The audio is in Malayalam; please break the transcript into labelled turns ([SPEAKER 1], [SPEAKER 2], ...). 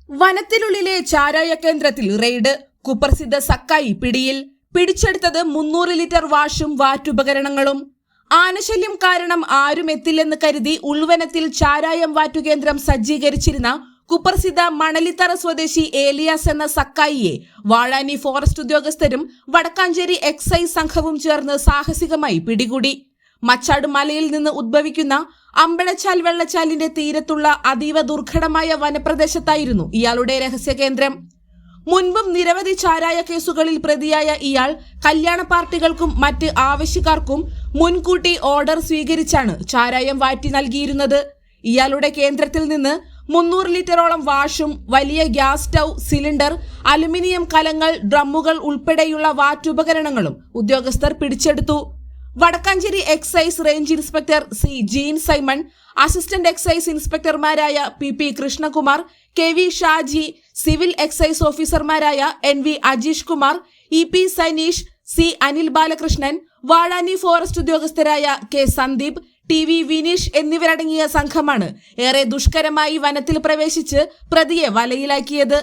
[SPEAKER 1] വനത്തിനുള്ളിലെ ചാരായ കേന്ദ്രത്തിൽ റെയ്ഡ്. കുപ്രസിദ്ധ സക്കായി പിടിയിൽ. പിടിച്ചെടുത്തത് 300 ലിറ്റർ വാഷും വാറ്റുപകരണങ്ങളും. ആനശല്യം കാരണം ആരും എത്തില്ലെന്ന് കരുതി ഉൾവനത്തിൽ ചാരായം വാറ്റുകേന്ദ്രം സജ്ജീകരിച്ചിരുന്ന കുപ്രസിദ്ധ മണലിത്തറ സ്വദേശി ഏലിയാസ് എന്ന സക്കായിയെ വാഴാനി ഫോറസ്റ്റ് ഉദ്യോഗസ്ഥരും വടക്കാഞ്ചേരി എക്സൈസ് സംഘവും ചേർന്ന് സാഹസികമായി പിടികൂടി. മച്ചാട് മലയിൽ നിന്ന് ഉദ്ഭവിക്കുന്ന അമ്പഴച്ചാൽ വെള്ളച്ചാലിന്റെ തീരത്തുള്ള അതീവ ദുർഘടമായ വനപ്രദേശത്തായിരുന്നു ഇയാളുടെ രഹസ്യ കേന്ദ്രം. മുൻപും നിരവധി ചാരായ കേസുകളിൽ പ്രതിയായ ഇയാൾ കല്യാണ പാർട്ടികൾക്കും മറ്റ് ആവശ്യക്കാർക്കും മുൻകൂട്ടി ഓർഡർ സ്വീകരിച്ചാണ് ചാരായം വാറ്റി നൽകിയിരുന്നത്. ഇയാളുടെ കേന്ദ്രത്തിൽ നിന്ന് 300 ലിറ്ററോളം വാഷും വലിയ ഗ്യാസ് സ്റ്റൗ, സിലിണ്ടർ, അലുമിനിയം കലങ്ങൾ, ഡ്രമ്മുകൾ ഉൾപ്പെടെയുള്ള വാറ്റുപകരണങ്ങളും ഉദ്യോഗസ്ഥർ പിടിച്ചെടുത്തു. Vadakkanchery excise range inspector C Jeen Simon, assistant excise ഇൻസ്പെക്ടർമാരായ P Krishnakumar, K Shaji, civil excise ഓഫീസർമാരായ NV Ajeesh Kumar, EP Saneesh, C Anil Balakrishnan, Vazhani forest ഉദ്യോഗസ്ഥരായ കെ സന്ദീപ്, TV വിനീഷ് എന്നിവരടങ്ങിയ സംഘമാണ് ഏറെ ദുഷ്കരമായി വനത്തിൽ പ്രവേശിച്ച് പ്രതിയെ വലയിലാക്കിയത്.